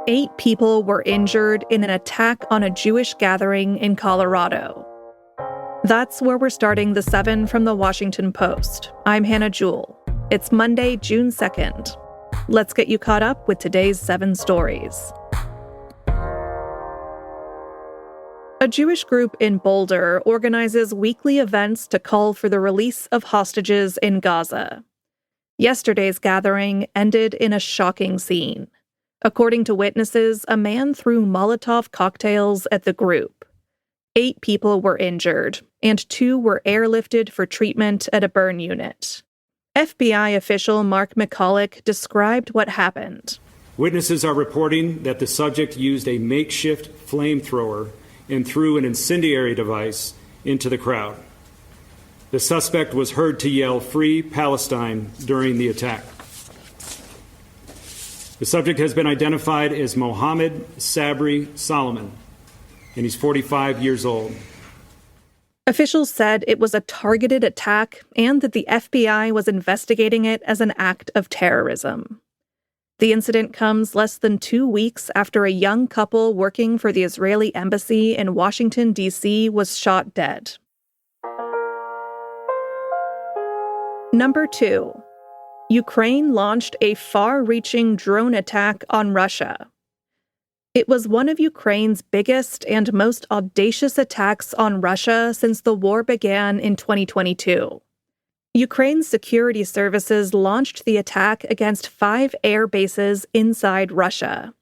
8 people were injured in an attack on a Jewish gathering in Colorado. That's where we're starting the 7 from the Washington Post. I'm Hannah Jewell. It's Monday, June 2nd. Let's get you caught up with today's 7 stories. A Jewish group in Boulder organizes weekly events to call for the release of hostages in Gaza. Yesterday's gathering ended in a shocking scene. According to witnesses, a man threw Molotov cocktails at the group. 8 people were injured, and 2 were airlifted for treatment at a burn unit. FBI official Mark McCulloch described what happened. Witnesses are reporting that the subject used a makeshift flamethrower and threw an incendiary device into the crowd. The suspect was heard to yell, "Free Palestine," during the attack. The subject has been identified as Mohammed Sabri Solomon, and he's 45 years old. Officials said it was a targeted attack and that the FBI was investigating it as an act of terrorism. The incident comes less than 2 weeks after a young couple working for the Israeli embassy in Washington, D.C. was shot dead. Number 2. Ukraine launched a far-reaching drone attack on Russia. It was one of Ukraine's biggest and most audacious attacks on Russia since the war began in 2022. Ukraine's security services launched the attack against 5 air bases inside Russia.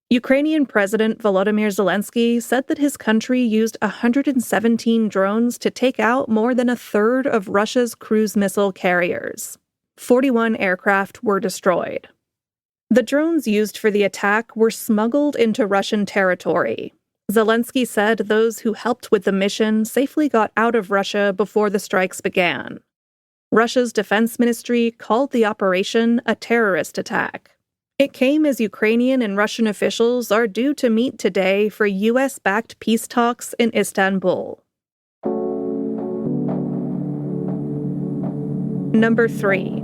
Ukrainian President Volodymyr Zelensky said that his country used 117 drones to take out more than a third of Russia's cruise missile carriers. 41 aircraft were destroyed. The drones used for the attack were smuggled into Russian territory. Zelensky said those who helped with the mission safely got out of Russia before the strikes began. Russia's defense ministry called the operation a terrorist attack. It came as Ukrainian and Russian officials are due to meet today for U.S.-backed peace talks in Istanbul. Number 3.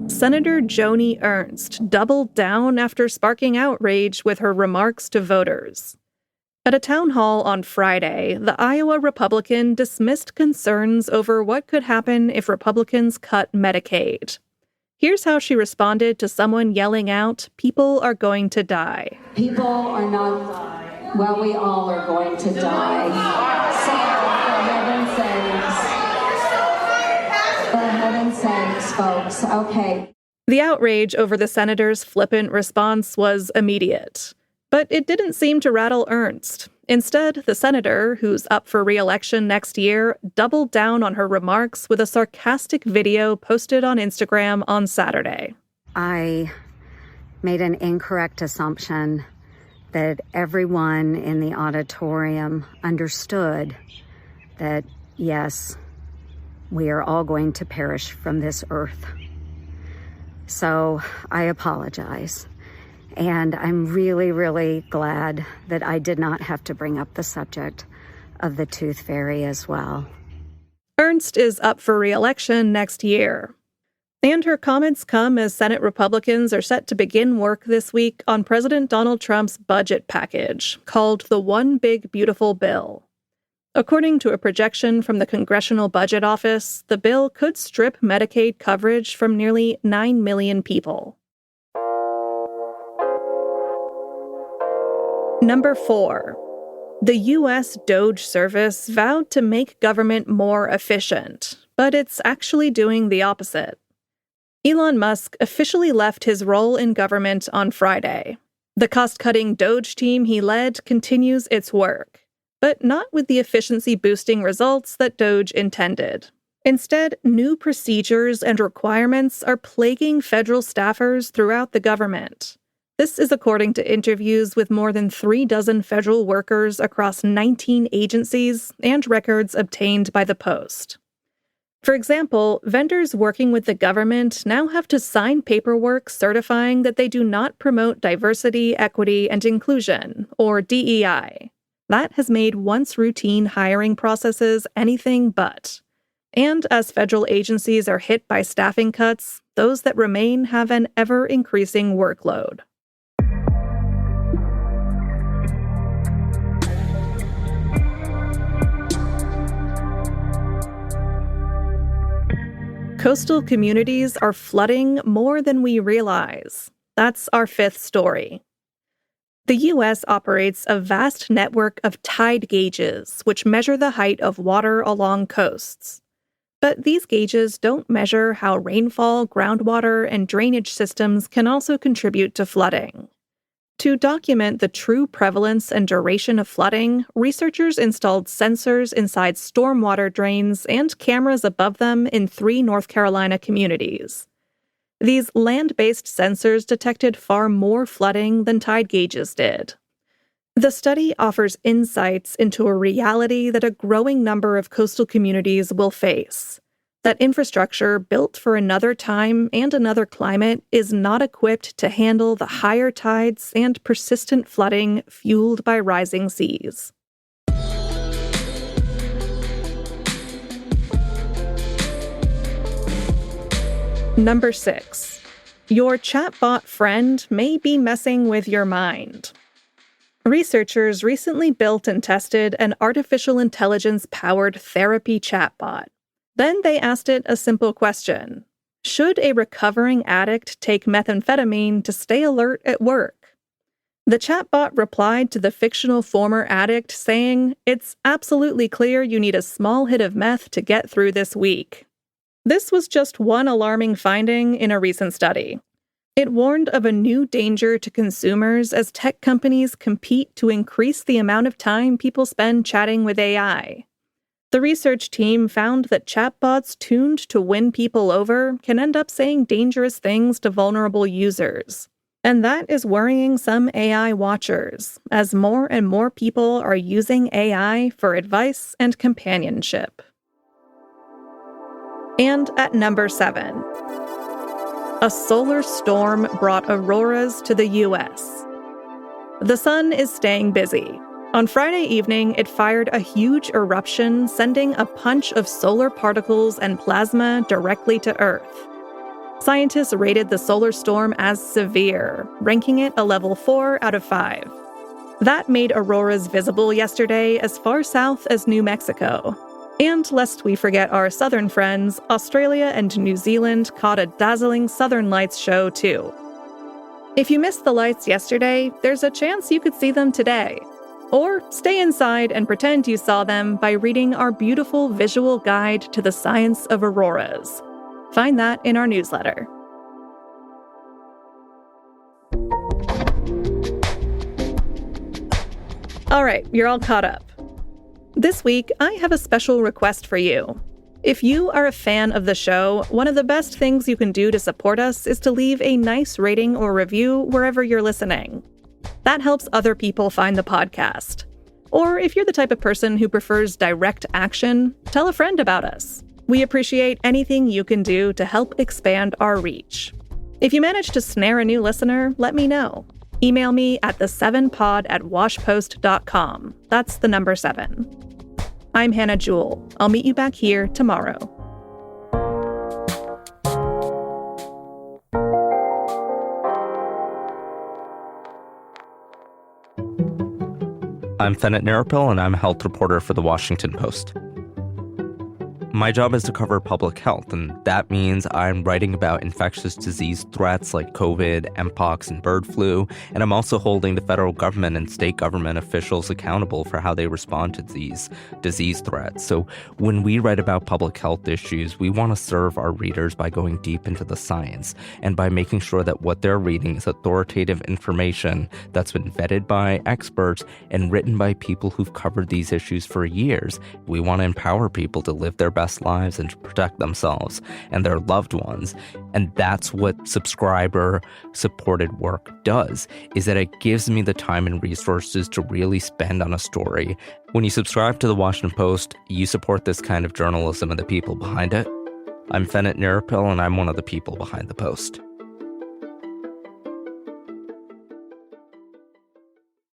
Senator Joni Ernst doubled down after sparking outrage with her remarks to voters. At a town hall on Friday, the Iowa Republican dismissed concerns over what could happen if Republicans cut Medicaid. Here's how she responded to someone yelling out, "People are going to die." People are not, well, we all are going to die. For heaven's sakes, folks, okay. The outrage over the senator's flippant response was immediate. But it didn't seem to rattle Ernst. Instead, the senator, who's up for re-election next year, doubled down on her remarks with a sarcastic video posted on Instagram on Saturday. I made an incorrect assumption that everyone in the auditorium understood that, yes, we are all going to perish from this earth. So I apologize. And I'm really, really glad that I did not have to bring up the subject of the tooth fairy as well. Ernst is up for re-election next year. And her comments come as Senate Republicans are set to begin work this week on President Donald Trump's budget package, called the One Big Beautiful Bill. According to a projection from the Congressional Budget Office, the bill could strip Medicaid coverage from nearly 9 million people. Number 4. The U.S. Doge service vowed to make government more efficient, but it's actually doing the opposite. Elon Musk officially left his role in government on Friday. The cost-cutting Doge team he led continues its work, but not with the efficiency-boosting results that Doge intended. Instead, new procedures and requirements are plaguing federal staffers throughout the government. This is according to interviews with more than 36 federal workers across 19 agencies and records obtained by the Post. For example, vendors working with the government now have to sign paperwork certifying that they do not promote diversity, equity, and inclusion, or DEI. That has made once routine hiring processes anything but. And as federal agencies are hit by staffing cuts, those that remain have an ever-increasing workload. Coastal communities are flooding more than we realize. That's our fifth story. The U.S. operates a vast network of tide gauges, which measure the height of water along coasts. But these gauges don't measure how rainfall, groundwater, and drainage systems can also contribute to flooding. To document the true prevalence and duration of flooding, researchers installed sensors inside stormwater drains and cameras above them in 3 North Carolina communities. These land-based sensors detected far more flooding than tide gauges did. The study offers insights into a reality that a growing number of coastal communities will face. That infrastructure built for another time and another climate is not equipped to handle the higher tides and persistent flooding fueled by rising seas. Number 6. Your chatbot friend may be messing with your mind. Researchers recently built and tested an artificial intelligence-powered therapy chatbot. Then they asked it a simple question. Should a recovering addict take methamphetamine to stay alert at work? The chatbot replied to the fictional former addict saying, "It's absolutely clear you need a small hit of meth to get through this week." This was just one alarming finding in a recent study. It warned of a new danger to consumers as tech companies compete to increase the amount of time people spend chatting with AI. The research team found that chatbots tuned to win people over can end up saying dangerous things to vulnerable users. And that is worrying some AI watchers, as more and more people are using AI for advice and companionship. And at number 7, a solar storm brought auroras to the U.S. The sun is staying busy. On Friday evening, it fired a huge eruption, sending a punch of solar particles and plasma directly to Earth. Scientists rated the solar storm as severe, ranking it a level 4 out of 5. That made auroras visible yesterday as far south as New Mexico. And lest we forget our southern friends, Australia and New Zealand caught a dazzling Southern Lights show too. If you missed the lights yesterday, there's a chance you could see them today. Or stay inside and pretend you saw them by reading our beautiful visual guide to the science of auroras. Find that in our newsletter. All right, you're all caught up. This week, I have a special request for you. If you are a fan of the show, one of the best things you can do to support us is to leave a nice rating or review wherever you're listening. That helps other people find the podcast. Or if you're the type of person who prefers direct action, tell a friend about us. We appreciate anything you can do to help expand our reach. If you manage to snare a new listener, let me know. Email me at the7pod@washpost.com. That's the number 7. I'm Hannah Jewell. I'll meet you back here tomorrow. I'm Fennett Narapil, and I'm a health reporter for The Washington Post. My job is to cover public health, and that means I'm writing about infectious disease threats like COVID, Mpox, and bird flu, and I'm also holding the federal government and state government officials accountable for how they respond to these disease threats. So when we write about public health issues, we want to serve our readers by going deep into the science and by making sure that what they're reading is authoritative information that's been vetted by experts and written by people who've covered these issues for years. We want to empower people to live their best lives and to protect themselves and their loved ones. And that's what subscriber-supported work does, is that it gives me the time and resources to really spend on a story. When you subscribe to The Washington Post, you support this kind of journalism and the people behind it. I'm Fennett Narapil, and I'm one of the people behind the Post.